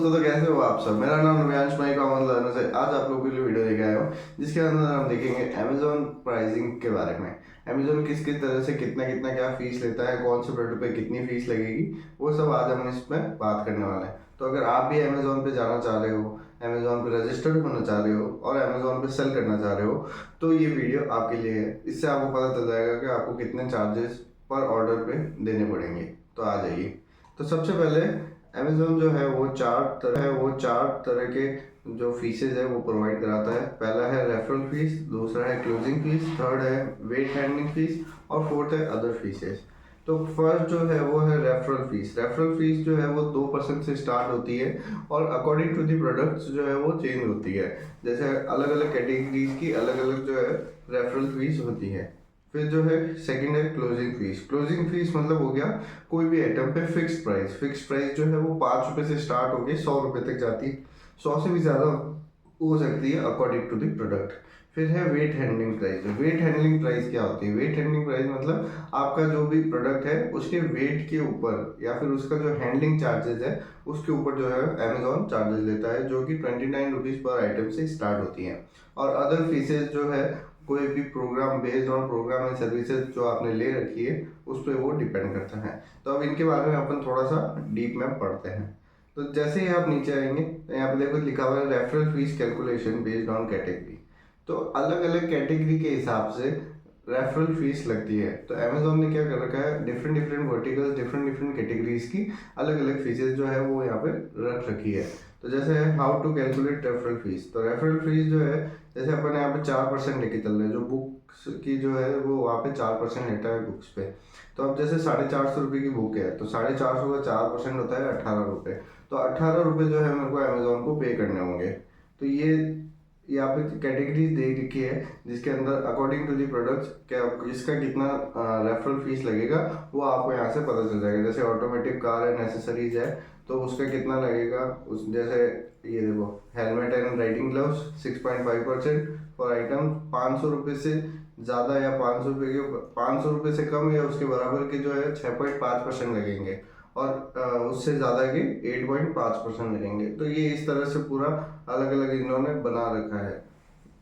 दोस्तों, तो कैसे हो आप सब। मेरा नाम रवियांश माई कॉमन लर्नर से आज आप लोगों के लिए वीडियो लेके आया हूँ, जिसके अंदर हम देखेंगे अमेजोन प्राइसिंग के बारे में। अमेजोन किस किस तरह से कितना कितना क्या फीस लेता है, कौन से प्रोडक्ट पे कितनी फीस लगेगी, वो सब आज हम इसमें बात करने वाले हैं। तो अगर आप भी अमेजोन पे जाना चाह रहे हो, अमेजोन पे रजिस्टर्ड होना चाह रहे हो और अमेजोन पे सेल करना चाह रहे हो, तो ये वीडियो आपके लिए है। इससे आपको पता चल जाएगा कि आपको कितने चार्जेस पर ऑर्डर पे देने पड़ेंगे। तो आ जाइए। तो सबसे पहले अमेजोन जो है वो चार तरह के जो फीसेज है वो प्रोवाइड कराता है। पहला है रेफरल फीस, दूसरा है क्लोजिंग फीस, थर्ड है वेट हैंडलिंग फीस और फोर्थ है अदर फीसेज। तो फर्स्ट जो है वो है रेफरल फीस। रेफरल फीस जो है वो 2% से स्टार्ट होती है और अकॉर्डिंग टू दी प्रोडक्ट्स जो है वो चेंज होती है। जैसे अलग अलग कैटेगरीज की अलग अलग जो है रेफरल फीस होती है। फिर जो है सेकंड है क्लोजिंग फीस। क्लोजिंग फीस मतलब हो गया कोई भी आइटम पे फिक्स प्राइस। फिक्स प्राइस जो है वो 5 रुपये से स्टार्ट होकर 100 रुपये तक जाती है, 100 से भी ज़्यादा हो सकती है अकॉर्डिंग टू द प्रोडक्ट। फिर है weight handling price. Weight handling price क्या होती है? वेट हैंडलिंग प्राइस मतलब आपका जो भी प्रोडक्ट है उसके वेट के ऊपर या फिर उसका जो हैंडलिंग चार्जेस है उसके ऊपर जो है अमेजोन चार्जेस लेता है, जो कि 29 रुपीज़ पर आइटम से स्टार्ट होती हैं। और अदर फीसेज जो है कोई भी programme based on programme and services जो आपने ले रखी है उस पर वो डिपेंड करता है। तो अब इनके बारे में अपन थोड़ा सा डीप में पढ़ते हैं। तो जैसे ही आप नीचे आएंगे तो यहाँ पे देखो लिखा हुआ है referral fees calculation based on category. तो अलग अलग कैटेगरी के हिसाब से रेफरल फीस लगती है। तो अमेजोन ने क्या कर रखा है, different different verticals, different different categories की अलग अलग फीसेज जो है वो यहाँ पे रख रखी है। तो जैसे है how to calculate referral fees. तो रेफरल फीस जो है जैसे अपन यहाँ पे 4% लेके चल रहे हैं, जो बुक्स की जो है वो वहाँ पे 4% लेता है बुक्स पे। तो अब जैसे 450 रुपये की बुक है तो 450 का 4% होता है 18 रुपये। तो 18 रुपये जो है मेरे को अमेजोन को पे करने होंगे। तो ये यहाँ पे कैटेगरीज दे रखी है जिसके अंदर अकॉर्डिंग टू दी प्रोडक्ट्स क्या इसका कितना रेफरल फीस लगेगा वो आपको यहाँ से पता चल जाएगा। जैसे ऑटोमेटिक कार एंड एसेसरीज है तो उसका कितना लगेगा। उस जैसे ये देखो helmet and riding gloves 6.5% for item 500 रुपये से ज़्यादा या 500 रुपये से कम या उसके बराबर के जो है 6.5% लगेंगे और उससे ज़्यादा के 8.5% लगेंगे। तो ये इस तरह से पूरा अलग अलग इन्होंने बना रखा है।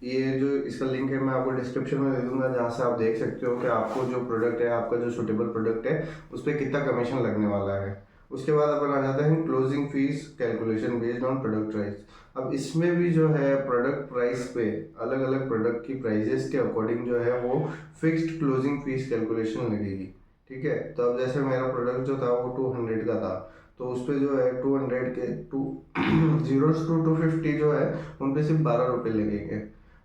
ये जो इसका लिंक है मैं आपको डिस्क्रिप्शन में दे दूंगा, जहाँ से आप देख सकते हो कि आपको जो प्रोडक्ट है, आपका जो सुटेबल प्रोडक्ट है उस पर कितना कमीशन लगने वाला है। उसके बाद अपन आ जाते हैं closing fees calculation based on product price. अब इसमें भी जो है प्रोडक्ट प्राइस पे अलग अलग प्रोडक्ट की प्राइजेस के अकॉर्डिंग जो है वो फिक्स्ड क्लोजिंग फीस कैलकुलेशन लगेगी। ठीक है। तो अब जैसे मेरा प्रोडक्ट जो था वो 200 का था, तो उस पर जो है 200 के टू 0 to 250 जो है उन पे सिर्फ 12 रुपये लगेंगे।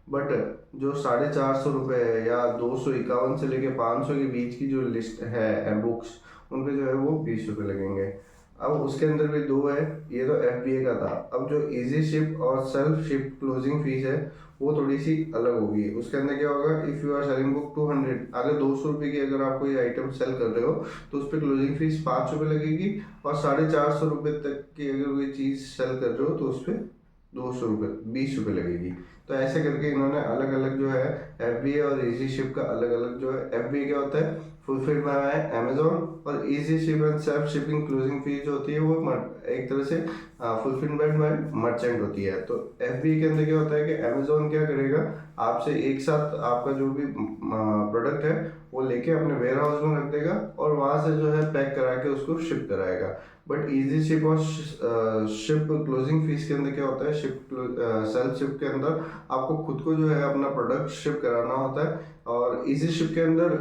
बट जो 450 रुपये है या 251 से लेके 500 के बीच की जो लिस्ट है बुक्स, उन पे जो है वो 20 रुपये लगेंगे। अब उसके अंदर भी दो है, ये तो FBA का था। अब जो इजी शिप और सेल्फ शिप क्लोजिंग फीस है वो थोड़ी सी अलग होगी। उसके अंदर क्या होगा, if you are selling book 200, अगर 200 रुपये की अगर आप कोई आइटम सेल कर रहे हो तो उस पर क्लोजिंग फीस 5 रुपये लगेगी। और 450 रुपये तक की अगर कोई चीज़ सेल कर रहे हो तो उस पर 200 रुपये 20 रुपये लगेगी। तो ऐसे करके इन्होंने अलग अलग जो है FBA और इजी शिप का अलग अलग जो है, FBA क्या होता है फुलफिल्ड बाय अमेजोन, और easy ship and self shipping closing fees जो होती है वो एक तरह से फुलफिलमेंट बाय मर्चेंट होती है। तो FBA के अंदर क्या होता है कि अमेजोन क्या करेगा, आपसे एक साथ आपका जो भी प्रोडक्ट है वो लेके अपने वेयर हाउस में रख देगा और वहाँ से जो है पैक करा के उसको शिप कराएगा। बट इजी शिप और शिप क्लोजिंग फीस के अंदर क्या होता है, सेल्फ शिप के अंदर आपको खुद को जो है अपना प्रोडक्ट शिप कराना होता है। और इजी शिप के अंदर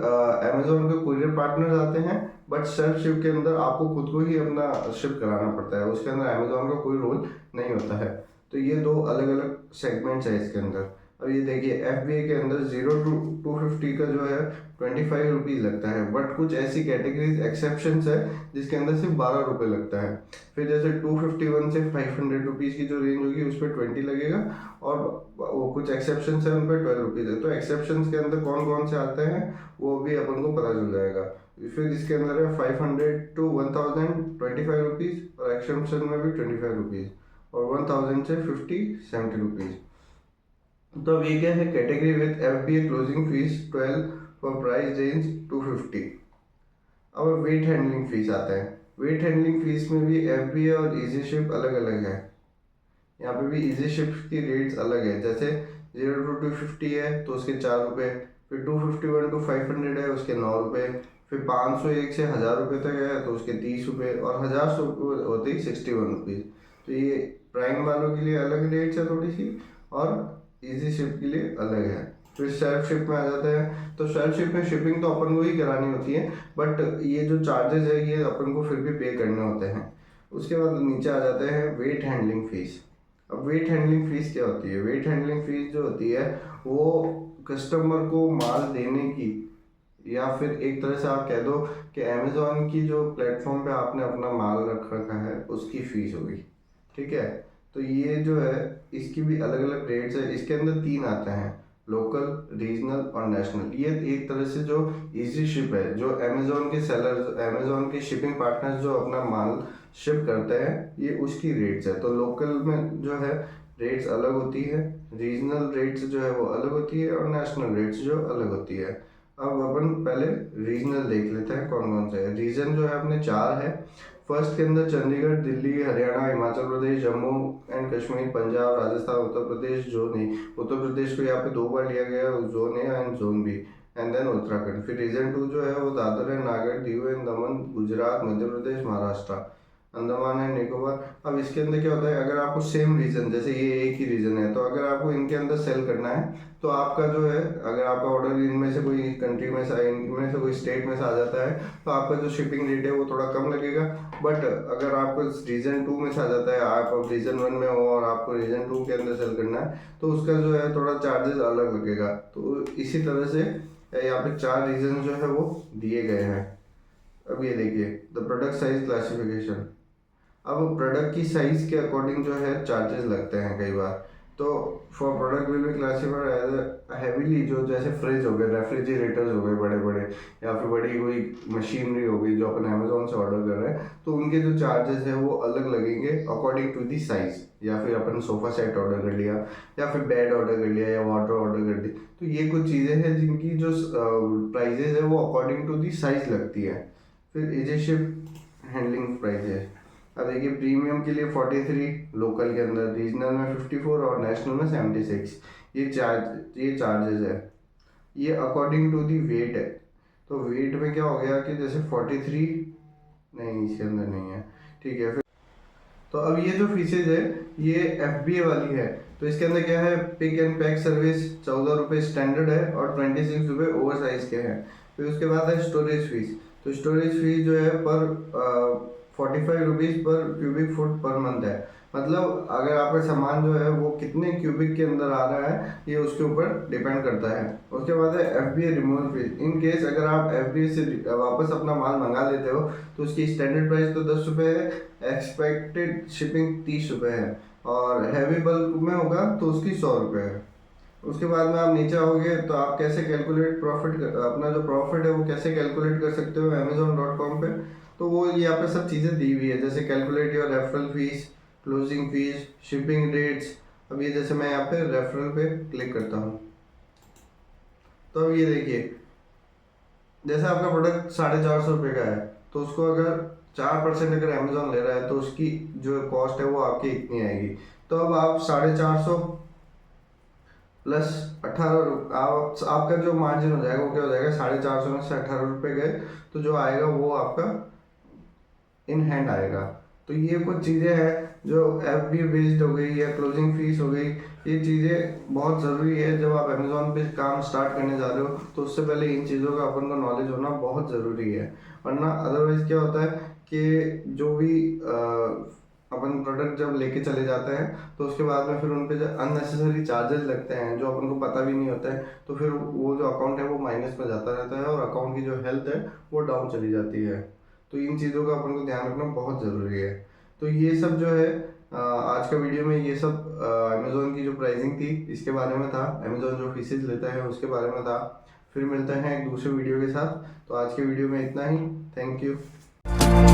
अमेजोन के कुरियर पार्टनर्स आते हैं, बट सेल्फ शिप के अंदर आपको खुद को ही अपना शिप कराना पड़ता है। उसके अंदर अमेजोन का कोई रोल नहीं होता है। तो ये दो अलग अलग सेगमेंट्स है इसके अंदर। अब ये देखिए FBA के अंदर 0 to 250 का जो है 25 रुपीज़ लगता है। बट कुछ ऐसी कैटेगरीज एक्सेप्शंस है जिसके अंदर सिर्फ 12 रुपये लगता है। फिर जैसे 251 से 500 रुपीज़ की जो रेंज होगी उस पर 20 लगेगा और वो कुछ एक्सेप्शंस है उन पर 12 रुपीज़ है। तो एक्सेप्शंस के अंदर कौन कौन से आते हैं वो भी अपन को पता चल जाएगा। फिर इसके अंदर है 500 to 1000 25 रुपीज़ और एक्सेप्शन में भी 25 रुपीज़ और 1000 से 50 70 रुपीज़। तो अब ये क्या है, category with FBA closing fees 12 for price range 250। अब वेट हैंडलिंग फीस आता है। वेट हैंडलिंग फीस में भी FBA और इजी शिप अलग अलग है। यहाँ पे भी इजी शिफ्ट की रेट्स अलग है, जैसे 0 to 250 है तो उसके 4 रुपये, फिर 251 to 500 है उसके 9 रुपये, फिर 501 से 1000 रुपये तक है तो उसके 30 रुपये, और 1000 से ऊपर होते ही 61 रुपीज़। तो ये प्राइम वालों के लिए अलग रेट्स है थोड़ी सी, और इजी शिफ्ट के लिए अलग है। फिर सेल्फ शिप में आ जाता है, तो सेल्फ शिप में शिपिंग तो अपन को ही करानी होती है, बट ये जो चार्जेस है ये अपन को फिर भी पे करने होते हैं। उसके बाद नीचे आ जाते हैं वेट हैंडलिंग फीस। अब वेट हैंडलिंग फीस क्या होती है? वेट हैंडलिंग फीस जो होती है वो कस्टमर को माल देने की, या फिर एक तरह से आप कह दो कि अमेजोन की जो प्लेटफॉर्म पे आपने अपना माल रख रखा है उसकी फीस होगी, ठीक है। तो ये जो है इसकी भी अलग अलग रेट्स है। इसके अंदर 3 आते हैं, लोकल, रीजनल और नेशनल। ये एक तरह से जो इजी शिप है, जो अमेजोन के सेलर्स, अमेजोन के शिपिंग पार्टनर्स जो अपना माल शिप करते हैं, ये उसकी रेट्स है। तो लोकल में जो है रेट्स अलग होती है, रीजनल रेट्स जो है वो अलग होती है, और नेशनल रेट्स जो अलग होती है। अब अपन पहले रीजनल देख लेते हैं कौन कौन से है। रीजन जो है अपने 4 है। फर्स्ट के अंदर Chandigarh, Delhi, Haryana, Himachal Pradesh, Jammu and Kashmir, Punjab, Rajasthan, Uttar Pradesh, zone A. Uttar Pradesh को यहाँ पे 2 बार लिया गया है, zone A and zone B, and then Uttarakhand. फिर रीजन 2 जो है वो दादर एंड नागर, Diu and Daman, Gujarat, Madhya Pradesh, Maharashtra, Andaman and Nicobar. अब इसके अंदर क्या होता है, अगर आपको सेम रीजन, जैसे ये एक ही रीजन है, तो अगर आपको इनके अंदर सेल करना है तो आपका जो है, अगर आपका ऑर्डर इनमें से कोई कंट्री में से, इनमें से कोई स्टेट में से आ जाता है, तो आपका जो शिपिंग रेट है वो थोड़ा कम लगेगा। बट अगर आपको रीजन 2 में से आ जाता है, आप रीजन 1 में हो और आपको रीजन 2 के अंदर सेल करना है, तो उसका जो है थोड़ा चार्जेस अलग लगेगा। तो इसी तरह से यहाँ पे 4 रीजन जो है वो दिए गए हैं। अब ये देखिए, द प्रोडक्ट साइज क्लासिफिकेशन। अब प्रोडक्ट की साइज के अकॉर्डिंग जो है चार्जेस लगते हैं कई बार। तो for product will be classified as heavily, जो जैसे फ्रिज हो गए, रेफ्रिजरेटर्स हो गए बड़े बड़े, या फिर बड़ी कोई मशीनरी हो गई जो अपन अमेजोन से ऑर्डर कर रहे हैं, तो उनके जो चार्जेस है वो अलग लगेंगे अकॉर्डिंग टू दी साइज। या फिर अपन सोफा सेट ऑर्डर कर लिया, या फिर बेड ऑर्डर कर लिया, या वाटर ऑर्डर कर दी, तो ये कुछ चीज़ें हैं जिनकी जो प्राइजेज है वो अकॉर्डिंग टू दी साइज लगती है। फिर इजी शिप हैंडलिंग प्राइजेज। अब देखिए, प्रीमियम के लिए 43, लोकल के अंदर, रीजनल में 54 और नेशनल में 76। ये चार्जेस है, ये अकॉर्डिंग टू दी वेट है। तो वेट में क्या हो गया कि जैसे 43 नहीं, इसके अंदर नहीं है, ठीक है। फिर तो अब ये जो फीसेज है ये FBA वाली है। तो इसके अंदर क्या है, पिक एंड पैक सर्विस 14 रुपये स्टैंडर्ड है, और 26 रुपये ओवर साइज के हैं। फिर उसके बाद है स्टोरेज फीस। तो स्टोरेज फीस जो है पर 45 रुपीज़ पर क्यूबिक फुट पर मंथ है। मतलब अगर आपका सामान जो है वो कितने क्यूबिक के अंदर आ रहा है, ये उसके ऊपर डिपेंड करता है। उसके बाद है FBA removal fees. In case अगर आप FBA से वापस अपना माल मंगा लेते हो तो उसकी स्टैंडर्ड प्राइस तो 10 रुपये है, एक्सपेक्टेड शिपिंग 30 रुपये है, और हैवी बल्क में होगा तो उसकी 100 रुपये है। उसके बाद में आप नीचे आओगे तो आप कैसे कैलकुलेट प्रॉफिट, अपना जो प्रॉफिट है वो कैसे कैलकुलेट कर सकते हो Amazon.com पे। तो वो यहाँ पे सब चीज़ें दी हुई है, जैसे calculate your referral fees, closing fees, shipping rates. अब ये जैसे मैं यहाँ पे रेफरल पे क्लिक करता हूँ, तो अब ये देखिए, जैसे आपका प्रोडक्ट 450 रुपये का है, तो उसको अगर 4% अगर अमेजोन ले रहा है तो उसकी जो कॉस्ट है वो आपकी इतनी आएगी। तो अब आप 450 प्लस 18, आपका जो मार्जिन हो जाएगा वो क्या हो जाएगा, 450 में से 18 रुपये गए, तो जो आएगा वो आपका इन हैंड आएगा। तो ये कुछ चीज़ें हैं जो FBA बेस्ड हो गई या क्लोजिंग फीस हो गई, ये चीज़ें बहुत ज़रूरी है। जब आप अमेजोन पे काम स्टार्ट करने जा रहे हो तो उससे पहले इन चीज़ों का अपन को नॉलेज होना बहुत ज़रूरी है, वरना अदरवाइज़ क्या होता है कि जो भी अपन प्रोडक्ट जब लेके चले जाते हैं तो उसके बाद में फिर उन पे जो अननेसेसरी चार्जेस लगते हैं जो अपन को पता भी नहीं होता है, तो फिर वो जो अकाउंट है वो माइनस में जाता रहता है, और अकाउंट की जो हेल्थ है वो डाउन चली जाती है। तो इन चीज़ों का अपन को ध्यान रखना बहुत ज़रूरी है। तो ये सब जो है आज का वीडियो में ये सब अमेज़ोन की जो प्राइसिंग थी इसके बारे में था, अमेज़ोन जो फीसेज लेता है उसके बारे में था। फिर मिलते हैं एक दूसरे वीडियो के साथ। तो आज के वीडियो में इतना ही। Thank you.